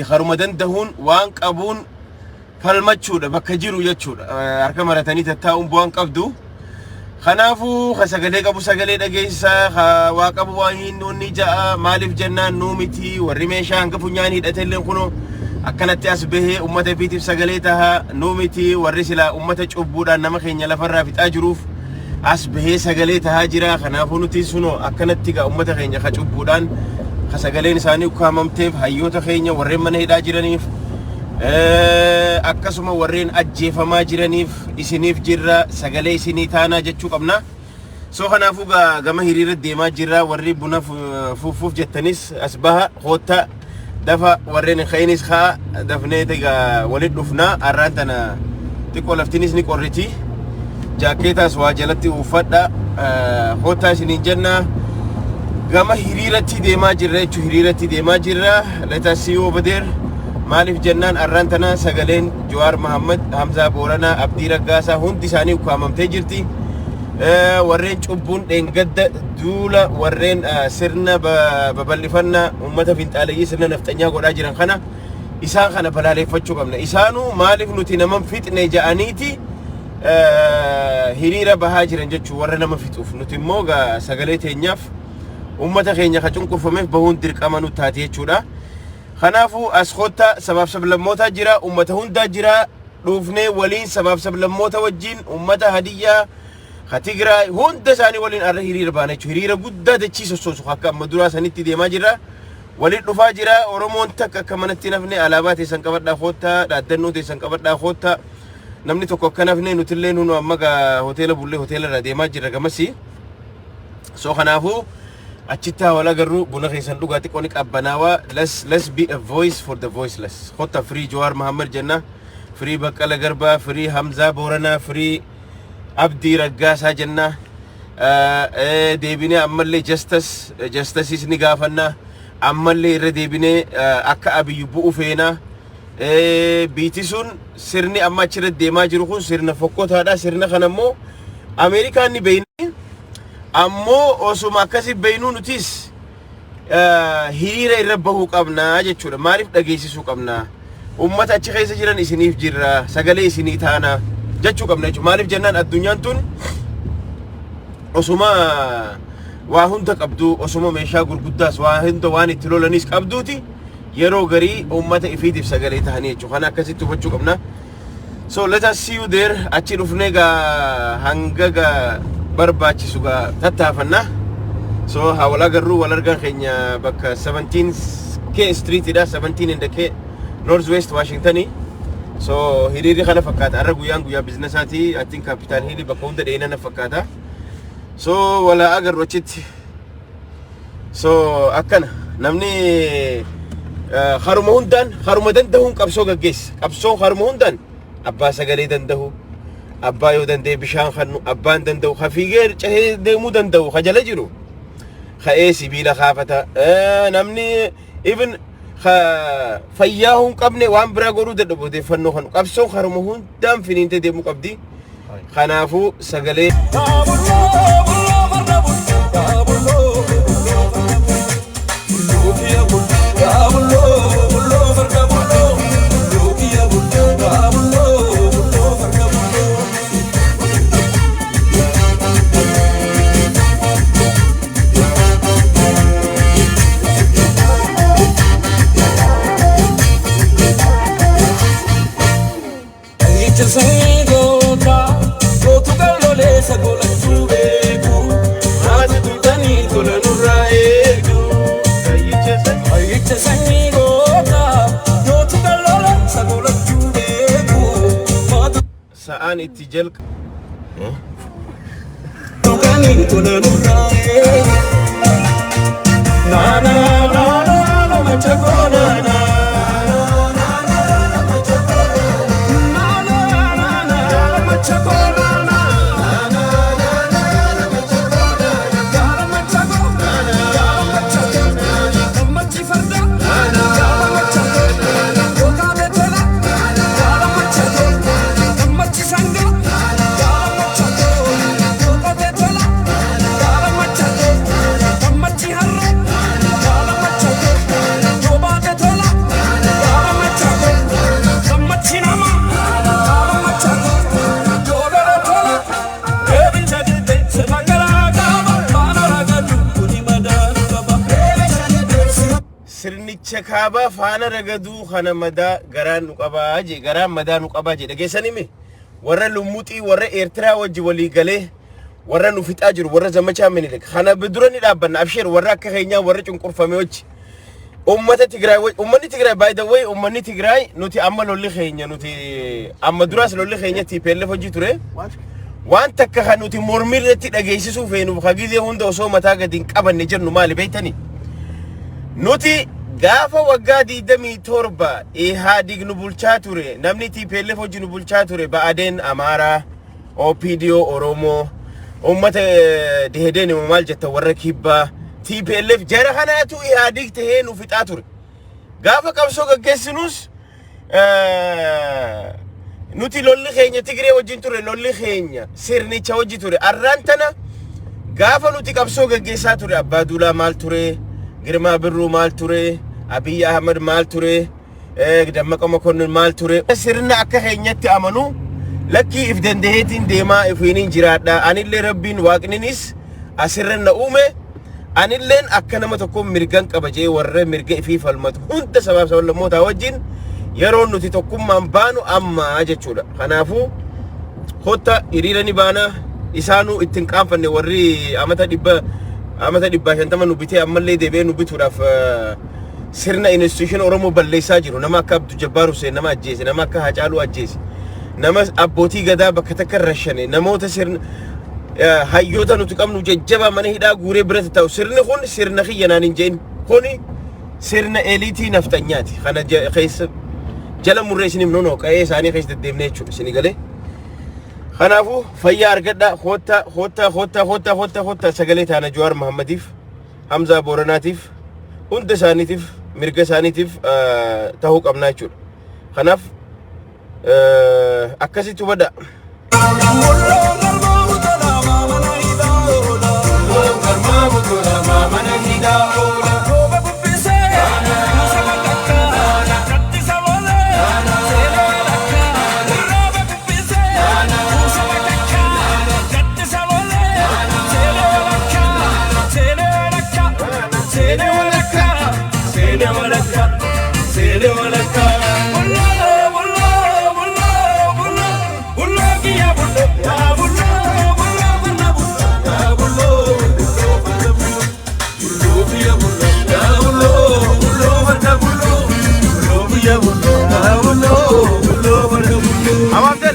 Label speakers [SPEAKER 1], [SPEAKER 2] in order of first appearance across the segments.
[SPEAKER 1] haruma dandahun waan qabuun falmachuudha bakka jiru jechuudha harka maratanii tattaa'uun bu'aan qabdu khanaafu sagalee qabu sagalee dhageessa waa qabu waan inni ja'a maaliif jennaan nuu miti warri meeshaa hanga funyaan hidhatellee kuno akkanatti as bahee ummata fiitiif sagalee taha nuu miti warri sila ummata cubbuudhaan nama keenya lafarraa fixaa jiruuf as bahee sagalee tahaa jira khanaafu nuti suno akkanatti ga ummata keenya ka cubbuudhaan ka sagaleen isaanii ukkaamamteef hayyoota keenya warreen mana hidhaa jiraniif akkasuma warreen ajjeefamaa jiraniif isiniif jirra sagalee isinii taanaa jechuu qabna soo khanaafu gama hiriira deemaa jirra warri buna fuufuuf jettanis as baha hoota dafa warreen khaynis khaa dafnee tega walid dhufna arraan tana xiqqoo laftinis ni qorriti jaakeetaas waa jalatti uffadha hoota isiniin jenna gama hiriiratti deemaa jirra jechuu hiriiratti deemaa jirra let us see over there maaliif jennaan arraan tana sagaleen Jawaar Mohammad Hamza Boorana Abdii Raggaasaa hundi isaanii ukkaamamtee jirti warreen cubbuun dheengadda duula warreen sirna babal'ifannaa ummata finxaaleeyyii sirna nafxanyaa godhaa jiran kana isaan kana balaaleeffachuu qabna isaanuu maaliif nuti naman fixne ja'aniiti hiriira bahaa jiran jechuu warra nama fixuuf nuti immoo sagalee teenyaaf ummata keenya ka cunqurfameef bahuun dirqama nu taate jechuudha khanaafu as khotta sabab sablammoota jira ummata hunda jira dhufnee waliin sabab sablammoota wajjin ummata hadiyyaa Tigraay hunda isaanii waliin arra hiriira baana jechuudha hiriira guddaa dachii sossoosu akka amma duraa sanitti deemaa jirra waliin dhufaa jira oromoon takka akka manatti nafne alaabaa teessan qabadhaa khotta dhaaddannoo teessan qabadhaa khotta namni tokko akka nafne nutillee nunu amma hoteela bullee hoteela irra deemaa jirra gamasi soo khanaafu achitti wala garru buna keessan dhugaa xiqqoo ni qabbanaawaa let's be a voice for the voiceless khotta free Jawaar Mohammad jenna free Baqqala Garbaa free Hamza Boorana free Abdii Raggaasaa jenna deebinee ammallee justice ni gaafanna ammallee irra deebinee akka abiyyu bu'u feena biiti sun sirni amma achirra deemaa jiru kun sirna fokkotaadha sirna kana immoo Ameerikaan ni beeyni ammoo osuma akkasi beeynuu nutis hiriira irra bahuu qabna jechuudha maaliif dhageessisuu qabna ummata achi keessa jiran isiniif jirra sagalee isinii taana jechuu qabna jechuudha maaliif jennaan addunyaan tun osuma waa hunda qabdu osuma meeshaa gurguddaas waa hunda waan itti lolanis qabduuti yeroo garii ummata ifiitiif sagalee tahanii jechuudha kana akkasitti hubachuu qabna so let us see you there achi dhufnee hanga barbaachisu tattaafanna so hawala garuu wal argan keenya bakka 17K Street ida 17 in the K Northwest Washington so hiriirri kana fakkaata arra guyyaa businessati I think Capital Hill bakka hunda dheena fakkaata so wala agarru achitti so akkana namni haruma dandahuun qabsoo gaggeessa qabsoon haruma hundaan abbaa sagalee dandahu abbaa yoo dandee bishaan kannu abbaan dandahu hafiigee cahee deemuu dandahu hajala jiru ka'ee sibiila kaafata namni even fayyaa hun qabne waan biraa godhuu dadhabu odeeffannoo kanu qabsoon haruma hundaan finiintee deemuu qabdi kanaafu sagalee sa'aan itti jalqa Gurraacha kaabaa faana ragaduu kana madaa garaan nu qabaa je garaan madaa nu qabaa je dhageessanii mi warra lumuuxii warra Eertiraa wajji walii galee warra nu fixaa jiru warra zamachaa Minilik kana bidura ni dhaabbanna abshir warra akka keenyaa warra cunqurfame wajji ummata Tigraay ummanni Tigraay by the way ummanni Tigraay nuti amma lolli keenya nuti amma duraas lolli keenya TPLF wajji ture waan takka kan nuti mormirratti dhageessisuu feenu hagizee hunda osoo mataa gadiin qabanne jirnu maali beeytanii nuti gaafa waggaa 27 Ihaadig nu bulchaa ture namni TPLF wajji nu bulchaa ture Ba'adeen Amaaraa OPDO Oromoo ummata Dehedeen maal jetta warra kibbaa TPLF jara kanaatu Ihaadig tahee nu fixaa ture gaafa qabsoo gaggeessinus nuti lolli keenya Tigree wajjin ture lolli keenya sirnicha wajji ture arraan tana gaafa nuti qabsoo gaggeessaa ture Abbaa Duulaa maal ture Girmaa Birruu maal ture Abiy Ahmed maal ture Dammaqa Mokonnin maal ture sirna akka keenyatti amanu lakki if dandeetiin deemaa ifiin jiraadha anillee rabbiin waaqninis asirranna uume anilleen akka nama tokko mirgan qabajee warra mirga ifii falmatu hunda sabab sablammoota wajjin yeroo nuti tokkummaan baanu amma jechuudha kanaafu hotta hiriirani baana isaanu ittiin qaanfanne warri amata dhibba shantama nu bitee ammallee deebi'ee nu bituudhaaf sirna institution Oromoo balleessaa jiru nama akka Abduu Jabbaar Hussein nama ajjeese nama akka Hacaaluu ajjeese nama abbootii gadaa bakka takka rashane namoota sirna hayyoota nuti qabnu jajjaba mana hidhaa guuree birata ta'u sirni kun sirna xiyyanaan hin jeen kuni sirna eliitii naftanyaati kana keessa jala murreesiniif nono qa'ee isaanii keessa deddeemnee jechuudha isin galee kanaafu fayyaa argadha hotta sagalee taana Jawaar Mohammadiif Hamza Booranaatiif hunda isaaniitiif mirga isaaniitiif tahuu qabnaa jechuudha kanaaf akkasitti hubadha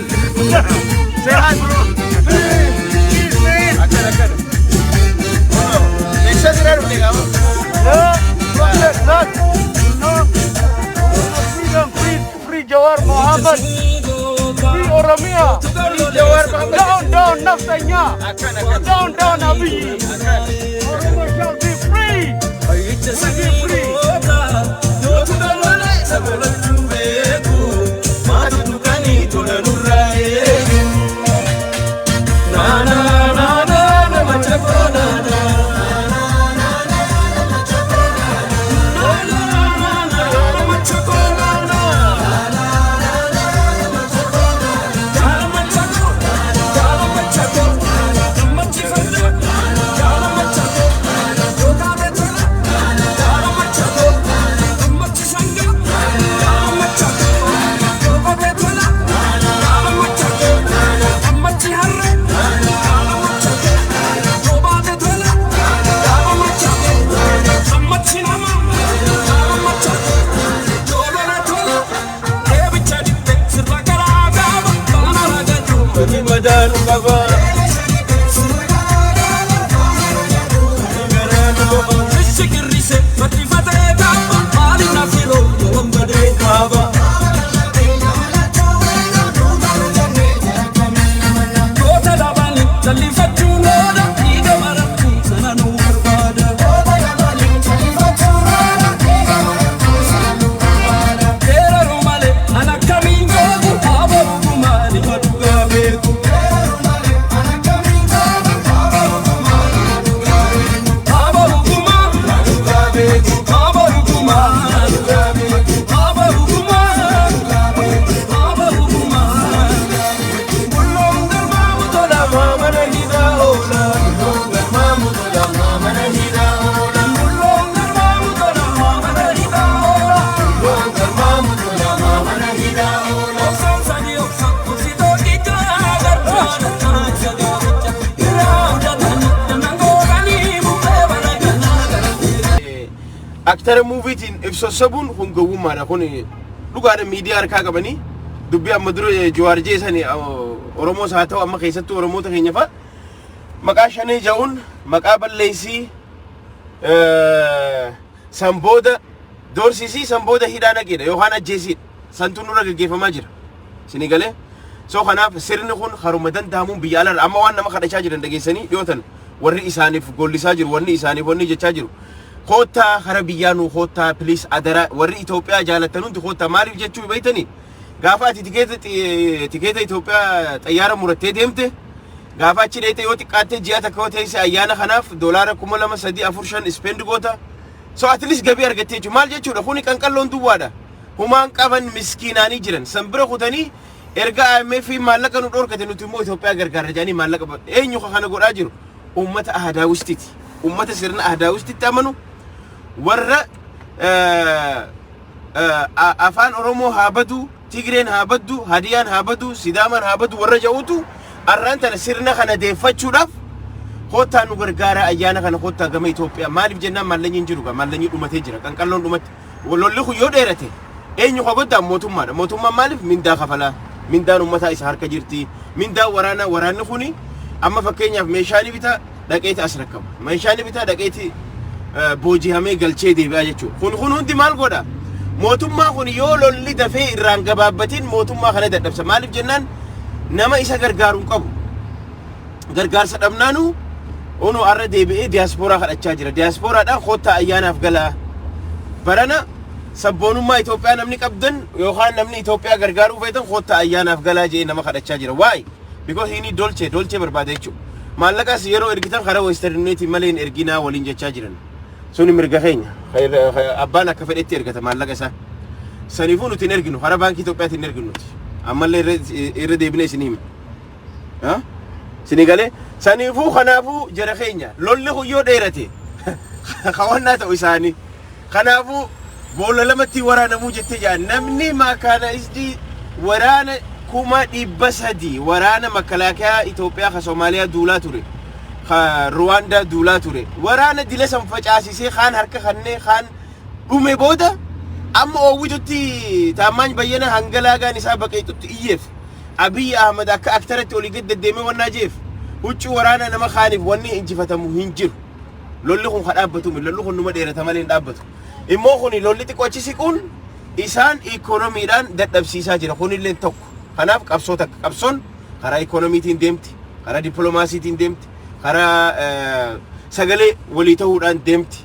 [SPEAKER 1] Say hi, bro. Free Jawaar Mohammed. Free Oromia. Down, naftanya. Down, Abiy. Oromo shall be free. Free. daayirektara muuviitiin ibsossabuun kun gowwummaadha. Kun dhugaadha miidiyaa harkaa qabanii dubbii amma dura Jawaar jeesanii Oromoos haa ta'u amma keessattuu Oromoota keenya fa'a maqaa shanee ja'uun maqaa balleessii sanbooda doorsisii sanbooda hidhaa naqeedha yookaan ajjeesiidha. Santuun nurra gaggeeffamaa jira. Isinii galee soo kanaaf sirni kun haruma danda'amuun biyya alaarra amma waan nama kadhachaa jiran dhageessanii dhiyootan warri isaaniif gollisaa jiru wanni isaaniif wanni jechaa jiru. Koottaa hara biyyaanuu koottaa please adara warri Itoophiyaa jaalatan hundi koottaa maaliif jechuu beeytanii gaafa ati tikeeta Itoophiyaa xayyaara murattee deemte gaafa achi dheete yoo xiqqaattee ji'a takka yoo teesse ayyaana kanaaf doolaara 2,345 spend goota. So at least gabii argattee jechuudha. Maal jechuudha kuni qanqalloon duwwaadha. Humaan qaban miskiinaanii jiran sanbira kutanii erga IMF maallaqa nu dhorkate nuti immoo Itoophiyaa gargaarra jedhanii maallaqa eenyu kana godhaa jiru ummata ahadaawistiti ummata sirna ahadaawistitti amanu warra afaan Oromoo haa badu Tigreen haa badu Hadiyaan haa badu Sidaamaan haa badu warra ja'uutu arraan tana sirna kana deeffachuudhaaf koottaa nu gargaara ayyaana kana koottaa gama Itoophiyaa maaliif jennaan maallanyiin jiru maallanyi dhumatee jira qanqalloon dhumatti lolli kun yoo dheerate eenyu goddaa mootummaadha. Mootummaan maaliif mindaa kafalaa mindaan ummataa isa harka jirti mindaa waraanni kuni amma fakkeenyaaf meeshaanii bitaa dhaqeeti as rakkaba meeshaanii bitaa dhaqeeti boojihamee galchee deebi'aa jechuudha. Kun hundi maal godha mootummaa kun yoo lolli dafee irraan gabaabbatiin mootummaa kana dadhabsa maaliif jennaan nama isa gargaaruun qabu gargaarsa dhabnaanu onu arra deebi'ee diiyaaspooraa kadhachaa jira. Diiyaaspooraadhaan koottaa ayyaanaaf galaa barana sabboonummaa Itoophiyaa namni qabdan yookaan namni Itoophiyaa gargaaruu feetan koottaa ayyaanaaf galaa jee nama kadhachaa jira. Why? Because inni dolce barbaada jechuudha. Maallaqas yeroo ergitan karaa Western Union malee hin erginaa waliin jechaa jiran. Suni mirga keenya. Abbaan akka fedhetti ergata maallaqa isaa. Saniifuu nuti hin erginu karaa baankii Itoophiyaatti hin erginu nuti. Ammallee irra deebinee isin hima. Isinii galee saniifuu kanaafuu jara keenya lolli kun yoo dheerate hawannaa ta'u isaanii. Kanaafuu boolla lamatti waraanamuu jettee jaa namni makaana isdi waraana 300 waraana makalaakaa Itoophiyaa ka Soomaaliyaa duulaa ture ka Ruwaandaa duulaa ture waraana dila san facaasisee kaan harka kannee kaan dhume booda amma oowwitutti taammaan bayyana hangalaagaan isaa baqeexutti iyyeef Abiy Ahmed akka aktaratti olii gad deddeemee wannaa jeef huccuu waraana nama kaaniif wanni injifatamu hin jiru. Lolli kun ka dhaabbatu lolli kun numa dheerata malee hin dhaabbatu. Immoo kun lolli xiqqoochi siquun isaan ikoonomiidhaan dadhabsiisaa jira. Kunillee tokko. Kanaaf qabsoon karaa ikoonomiitiin deemti, karaa dippiloomaasiitiin deemti, karaa sagalee walii ta'uudhaan deemti,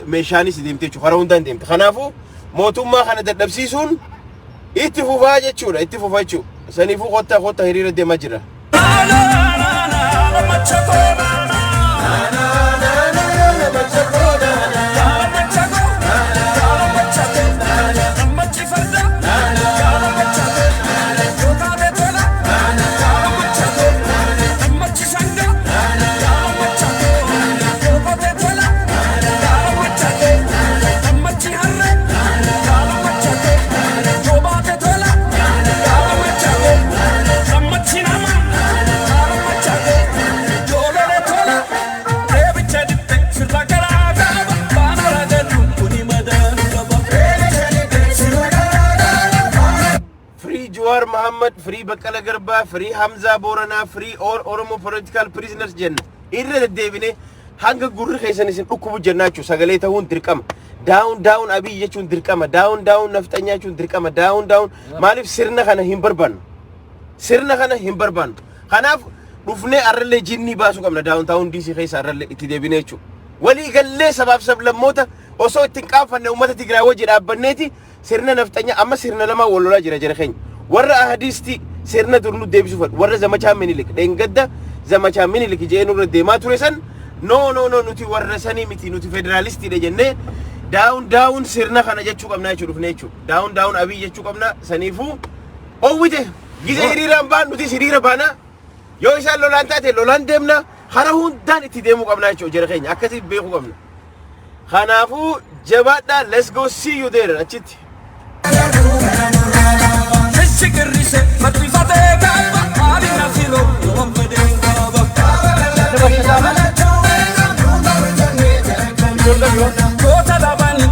[SPEAKER 1] meeshaanis deemti jechuudha. Karaa hundaan deemti. Kanaafuu mootummaa kana dadhabsiisuun itti fufaa jechuudha. Itti fufaa jechuudha. Saniifuu koottaa hiriira deemaa jira. Jawaar Mohammed, free Baqqala Garbaa, free Hamza Boranaa, free Oromo political prisoners jenna. Irra deddeebine hanga gurri keessan isin dhukkubu jennaa jechuudha. Sagalee ta'uun dirqama. Down Abiy jechuun dirqama. Down nafxanyaa jechuun dirqama. Down maaliif sirna kana hin barbaannu? Sirna kana hin barbaannu. Kanaaf dhufnee arrallee jinnii baasuu qabna. Down DC keessa arrallee itti deebinee jechuudha. Walii gallee sabaaf sablammoota osoo ittiin qaanfanne uummata Tigraay wajji dhaabbanneeti sirna nafxanyaa amma sirna lama wal lolaa jira jara keenya. Warra ahadisti sirna durnu deebisuuf warra zamachaa Minilik dhengadda zamachaa Minilik jeenu irra deemaa ture san no nuti warra sanii miti nuti federaalisti dha jennee down sirna kana jechuu qabnaa jechuudha dhufnee jechuudha. Down Abiy jechuu qabna saniifuu owwite gizee hiriiraan baan nuti hiriira baana yoo isaan lolaan taate lolaan deemna hara hundaan itti deemuu qabnaa jechuudha jara keenya akkasii beekuu qabna. Kanaafuu jabaadhaa let's go see you there achitti. Chikirise matifate gaba alina filo yompede gaba kota dabani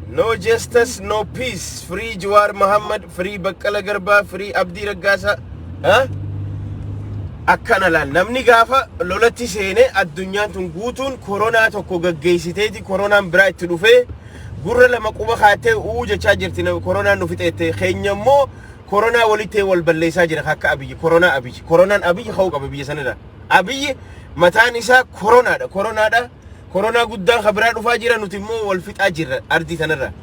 [SPEAKER 1] No justice, no peace. Free Jawar Muhammad, free Baqqala Garbaa, free Abdii Raggaasaa. Akkana laal namni gaafa lolatti seene addunyaan tun guutuun koronaa tokko gaggeessiteeti koronaan biraa itti dhufee gurra lama quba kaatee jechaa jirti koronaan nu fixeette keenya immoo koronaa walitti wal balleessaa jira akka abiyyi koronaan abiyyi hau qaba biyya sanirra abiyyi mataan isaa koronaadha koronaa guddaan khabraa dhufaa jira nuti immoo wal fixaa jirra ardii tanarra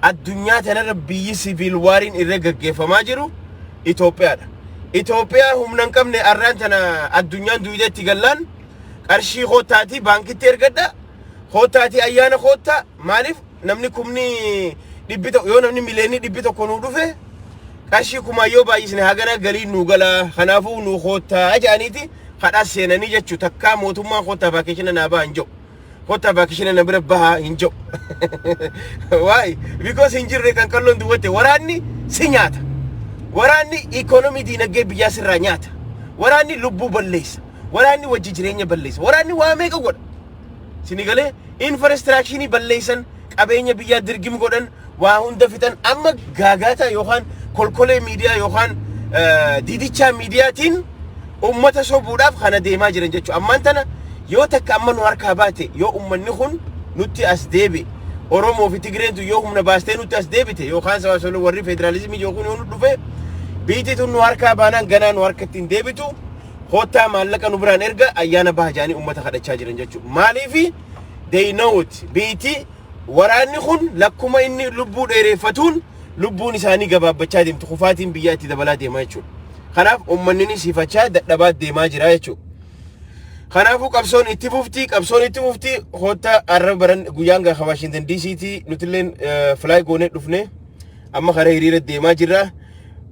[SPEAKER 1] addunyaa tanarra biyyi siviil waariin irra gaggeeffamaa jiru Itoophiyaa humnan qabne arraan tana addunyaan duudeetti gallaan qarshii khootaati baankitti ergadha khootaati ayyaana khoota maaliif namni kumni dhibbita yoo namni mileeni dhibbita konu dhufe qarshii kuma yoo baay'isne hagana galii nu gala kanaafuu nu khoota ajaaniiti hadhaa seenanii jechuu takka mootummaan khoota vacation na baa hinjo khoota vacation na bira baha hinjo why because hinjirre kan kallon duwate waraanni si nyaata waraanni economy dinagdee biyya sirraa nyaata waraanni lubbuu balleessa waraanni wajji jireenya balleessa waraanni waa meeqa godha sinigalee infrastructure balleessan qabeenya biyya dirgim godhan waa hunda fitan amma gaagaata yookaan kolkolee miidiyaa yookaan didicha miidiyaatiin ummata sobuudhaaf kana deemaa jiran jechuudha ammaan tana yoo takka amma nu harkaa baate yoo ummanni kun nutti as deebi Oromoo fi Tigreentu yoo humna baastee nutti as deebite yookaan sababa warri federalizimii yookaan yoo nu dhufe biiti tun nu harkaa baanaan ganaa nu harkatti hin deebitu hoottaa maallaqa nu biraan erga ayyaana bahajaanii ummata kadhachaa jiran jechuudha maaliifi they know it biiti waraanni kun lakkuma inni lubbuu dheereffatuun lubbuun isaanii gabaabbachaa deemtu kufaatiin biyyaa itti dabalaa deemaa jechuudha kanaaf ummanni siifachaa dadhabaa deemaa jira jechuudha kanaafuu qabsoon itti fuftii hoottaa arra baran guyyaan gaafa Washington DC'ti nutilleen fly goonee dhufne amma karaa hiriira deemaa jirra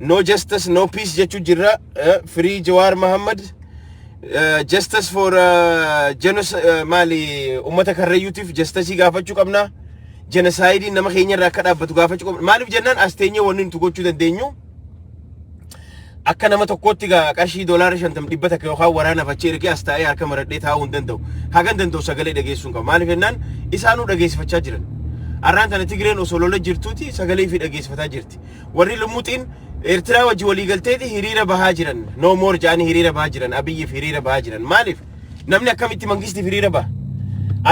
[SPEAKER 1] no justice no peace jechu jirra free Jawar Muhammad justice for mali ummata karrayyuutiif justice gaafachuu qabna genocide nama keenya irraa akka dhaabbatu gaafachuu qabna maaliif jennaan asteenye wanni nuti gochuu dandeenyu akka nama tokkotti qarshii $50 takka yookaan waraana fachee ergee as taa'ee harka maradhee taa'uu hin danda'u hagan danda'u sagalee dhageessuu qaba maaliif jennaan isaanuu dhageessifachaa jiran arraan tana Tigreen osoo lola jirtuuti sagalee fi dhageessifataa jirti warri lumuuxiin Eertiraa wajji walii galteeti hiriira bahaa jiran no more jaanii hiriira bahaa jiran abiyyiif hiriira bahaa jiran maaliif namni akkamitti mangistiif hiriira baha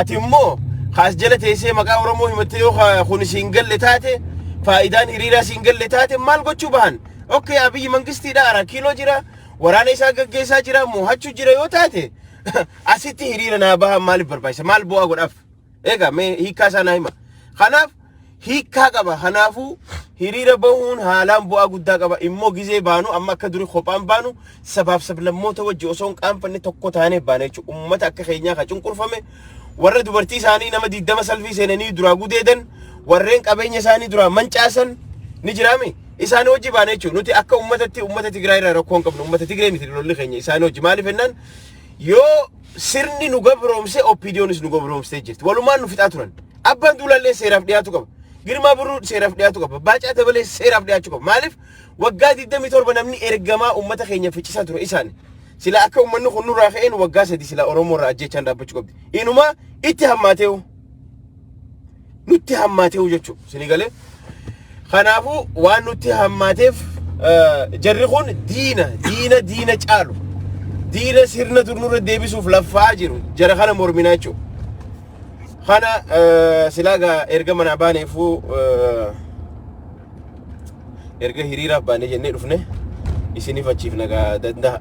[SPEAKER 1] ati immoo kaas jala teessee maqaa Oromoo himattee yoo kun siin galle taate faayidaan hiriiraa siin galle taate maal gochuu bahan okay abiyyi mangistiidha ara kiiloo jira waraana isaa gaggeessaa jira mo'achuu jira yoo taate asitti hiriira naa baha maaliif barbaachisa maal bu'aa godhaaf eega mee hiikaa isaa naa hima kanaaf hiikaa qaba kanaafuu hiriira bahuun haalaan bu'aa guddaa qaba immoo gizee baanu amma akka durii kophaan baanu sabaaf sablammoota wajji osoo hin qaanfanne tokko taanee baana jechuudha ummata akka keenyaa ka cunqurfame warra dubartii isaanii nama 20 salfii seenanii duraa gudeedan warreen qabeenya isaanii duraa mancaasan ni jiraame isaanii wajji baana jechuudha nuti akka ummata Tigraay irraa rakkoo hin qabnu ummata Tigraay miti lolli keenya isaanii wajji maaliif jennaan yoo sirni nu gabroomse opidiyoonis nu gabroomsee jirti walumaan nu fixaa turan abbaan duulallee seeraaf dhiyaatu qaba Girmaa Birruu seeraaf dhiyaatu qaba Baacaa Dabalee seeraaf dhiyaachuu qaba maaliif waggaa 27 namni ergamaa ummata keenya ficcisaa ture isaani sila akka ummanni kun nurraa ka'een waggaa sadi sila Oromoo irraa ajjechaan dhaabbachuu qabdi. Inuma itti hammaateewu nutti hammaateewu jechuudha. Sini galee kanaafuu waan nutti hammaateef jarri kun diina caalu diina sirna turnurra deebisuuf laffaa jiru jara kana morminaa jechuudha. Kana silaaga erga mana baaneefuu erga hiriiraaf baanee jennee dhufne isiniif achiif nagaa danda'a.